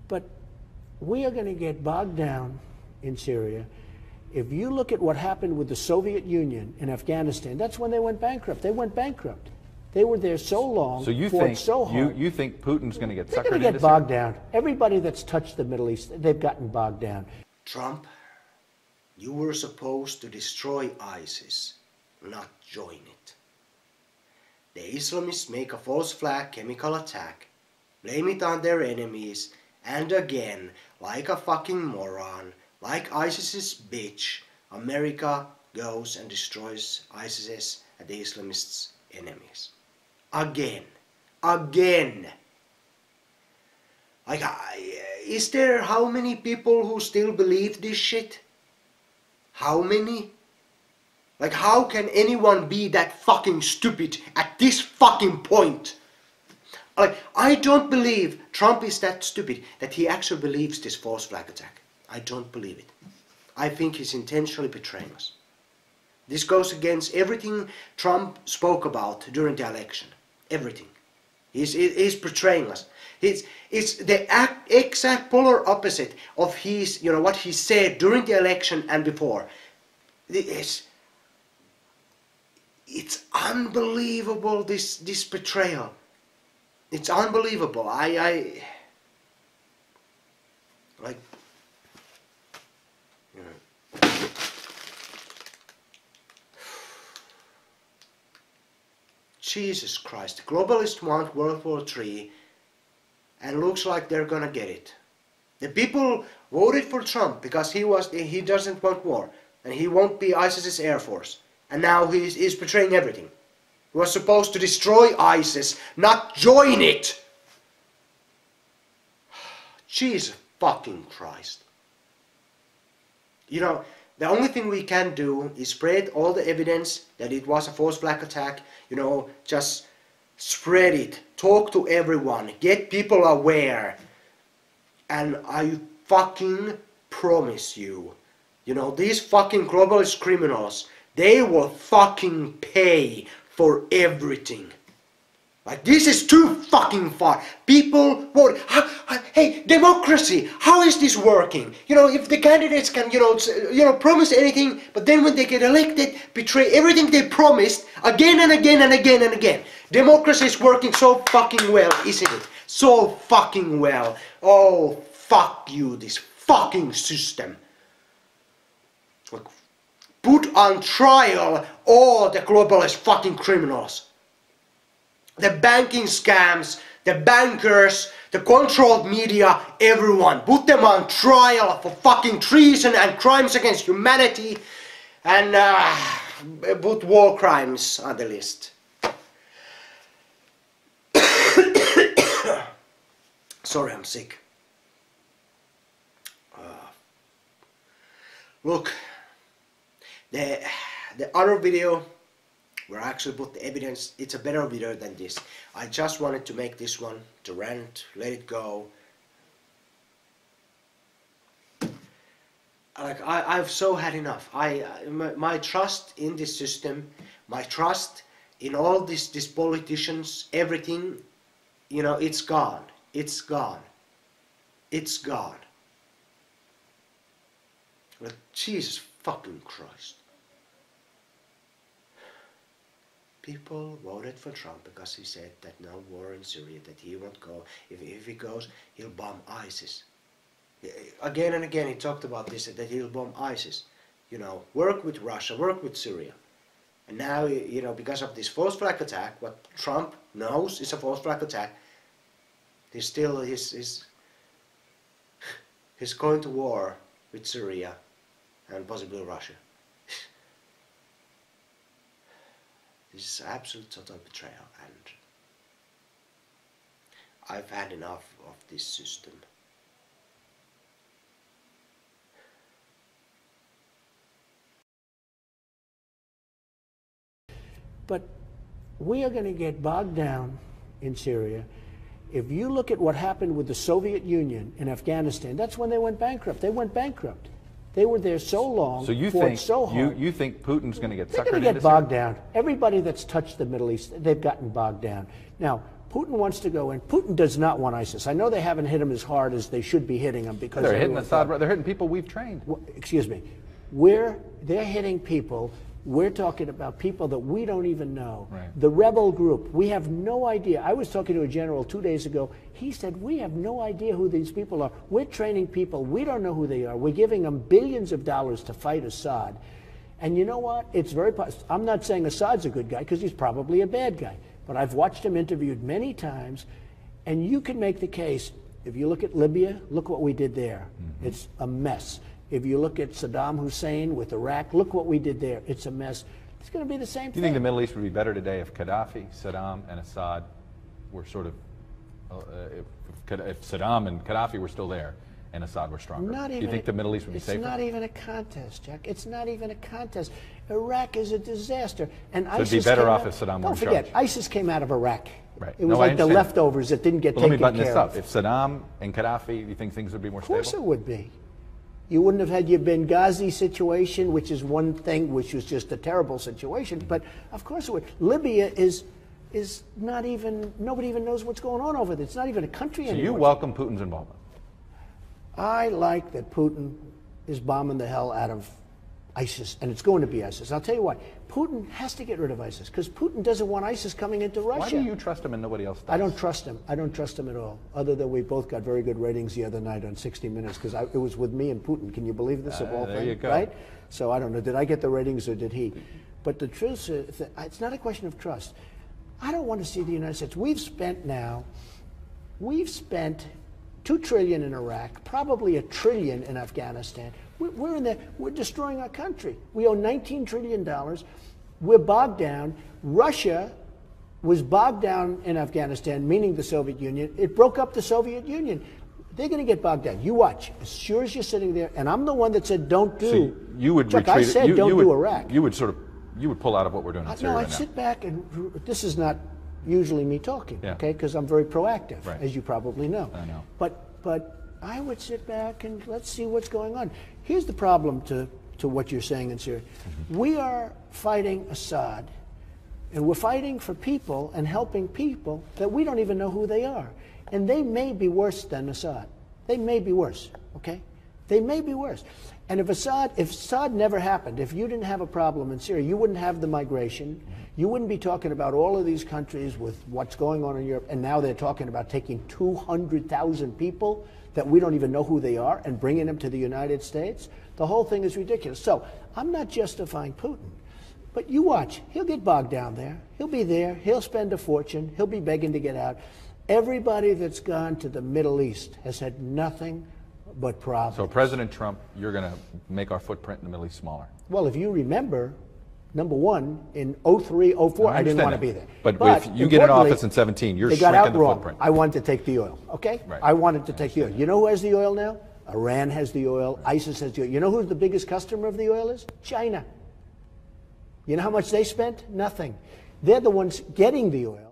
But we are going to get bogged down in Syria. If you look at what happened with the Soviet Union in Afghanistan, that's when they went bankrupt. They went bankrupt. They were there so long, so you fought think, so hard. You think Putin's going to get suckered into They're going to get bogged down. Everybody that's touched the Middle East, they've gotten bogged down. Trump, you were supposed to destroy ISIS, not join it. The Islamists make a false flag chemical attack, blame it on their enemies, and again, like a fucking moron, like ISIS's bitch, America goes and destroys ISIS and the Islamists' enemies. Again. Like, is there how many people who still believe this shit? How many? Like, how can anyone be that fucking stupid at this fucking point? Like, I don't believe Trump is that stupid that he actually believes this false flag attack. I don't believe it. I think he's intentionally betraying us. This goes against everything Trump spoke about during the election. Everything. He's betraying us. It's the exact polar opposite of his, what he said during the election and before. It's unbelievable, this betrayal. It's unbelievable. Like, Jesus Christ, the globalists want World War III, and looks like they're gonna get it. The people voted for Trump because he doesn't want war, and he won't be ISIS's air force. And now he's betraying everything. He was supposed to destroy ISIS, not join it! Jesus fucking Christ. The only thing we can do is spread all the evidence that it was a false flag attack. Just spread it. Talk to everyone. Get people aware. And I fucking promise you, these fucking globalist criminals, they will fucking pay for everything. Like, this is too fucking far. People vote. Hey, democracy, how is this working? If the candidates can, promise anything, but then when they get elected, betray everything they promised again and again and again and again. Democracy is working so fucking well, isn't it? So fucking well. Oh, fuck you, this fucking system. Like, put on trial all the globalist fucking criminals. The banking scams, the bankers, the controlled media, everyone. Put them on trial for fucking treason and crimes against humanity, and put war crimes on the list. Sorry, I'm sick. Look, the other video where I actually put the evidence, it's a better video than this. I just wanted to make this one, to rant, let it go. Like, I've so had enough. My trust in this system, my trust in all these politicians, everything, it's gone. It's gone. It's gone. Like, Jesus fucking Christ. People voted for Trump because he said that no war in Syria, that he won't go. If he goes, he'll bomb ISIS. Again and again he talked about this, that he'll bomb ISIS. Work with Russia, work with Syria. And now, because of this false flag attack, what Trump knows is a false flag attack, he's going to war with Syria and possibly Russia. This is absolute total betrayal, and I've had enough of this system. But we are going to get bogged down in Syria. If you look at what happened with the Soviet Union in Afghanistan, that's when they went bankrupt. They went bankrupt. They were there so long, so you fought think, so hard. You think Putin's going to get They're suckered going to into get bogged down. Everybody that's touched the Middle East, they've gotten bogged down. Now, Putin wants to go in. Putin does not want ISIS. I know they haven't hit him as hard as they should be hitting him because they're hitting Assad. They're hitting people we've trained. Excuse me. They're hitting people. We're talking about people that we don't even know. Right. The rebel group, we have no idea. I was talking to a general 2 days ago. He said, we have no idea who these people are. We're training people. We don't know who they are. We're giving them billions of dollars to fight Assad. And you know what? It's very possible. I'm not saying Assad's a good guy because he's probably a bad guy. But I've watched him interviewed many times. And you can make the case, if you look at Libya, look what we did there. Mm-hmm. It's a mess. If you look at Saddam Hussein with Iraq, look what we did there. It's a mess. It's going to be the same thing. Do you think the Middle East would be better today if Gaddafi, Saddam, and Assad were sort of, if Saddam and Gaddafi were still there and Assad were stronger? Do you think the Middle East would be safer? It's not even a contest, Jack. It's not even a contest. Iraq is a disaster. And so it'd be better off if Saddam were in charge. Don't forget, ISIS came out of Iraq. Right. It was like the leftovers that didn't get taken care of. Let me button this up. If Saddam and Gaddafi, do you think things would be more stable? Of course it would be. You wouldn't have had your Benghazi situation, which is one thing, which was just a terrible situation. But of course it would. Libya is not even, nobody even knows what's going on over there. It's not even a country anymore. So you welcome Putin's involvement? I like that Putin is bombing the hell out of ISIS, and it's going to be ISIS. I'll tell you why. Putin has to get rid of ISIS because Putin doesn't want ISIS coming into Russia. Why do you trust him and nobody else does? I don't trust him. I don't trust him at all. Other than we both got very good ratings the other night on 60 Minutes because it was with me and Putin. Can you believe this of all things? There you go. Right? So I don't know. Did I get the ratings or did he? But the truth is, it's not a question of trust. I don't want to see the United States. We've spent $2 trillion in Iraq, probably $1 trillion in Afghanistan. We're in there. We're destroying our country. We owe $19 trillion. We're bogged down. Russia was bogged down in Afghanistan, meaning the Soviet Union. It broke up the Soviet Union. They're going to get bogged down. You watch. As sure as you're sitting there, and I'm the one that said don't do. So you would Chuck, retreat. I said don't do Iraq. You would pull out of what we're doing in Syria. No, I'd right sit back and this is not usually me talking, okay? Because I'm very proactive, right, as you probably know. I know. But I would sit back and let's see what's going on. Here's the problem to what you're saying in Syria. Mm-hmm. We are fighting Assad, and we're fighting for people and helping people that we don't even know who they are. And they may be worse than Assad. They may be worse, okay? They may be worse. And if Assad never happened, if you didn't have a problem in Syria, you wouldn't have the migration. You wouldn't be talking about all of these countries with what's going on in Europe, and now they're talking about taking 200,000 people that we don't even know who they are and bringing them to the United States. The whole thing is ridiculous. So I'm not justifying Putin, but you watch. He'll get bogged down there. He'll be there. He'll spend a fortune. He'll be begging to get out. Everybody that's gone to the Middle East has had nothing but problems. So President Trump, you're going to make our footprint in the Middle East smaller. Well, if you remember, number one, in 03, 04, I didn't want to be there. But if you get in office in 17, you're shrinking the footprint. I wanted to take the oil, okay? Right. I wanted to take the oil. You know who has the oil now? Iran has the oil. ISIS has the oil. You know who the biggest customer of the oil is? China. You know how much they spent? Nothing. They're the ones getting the oil.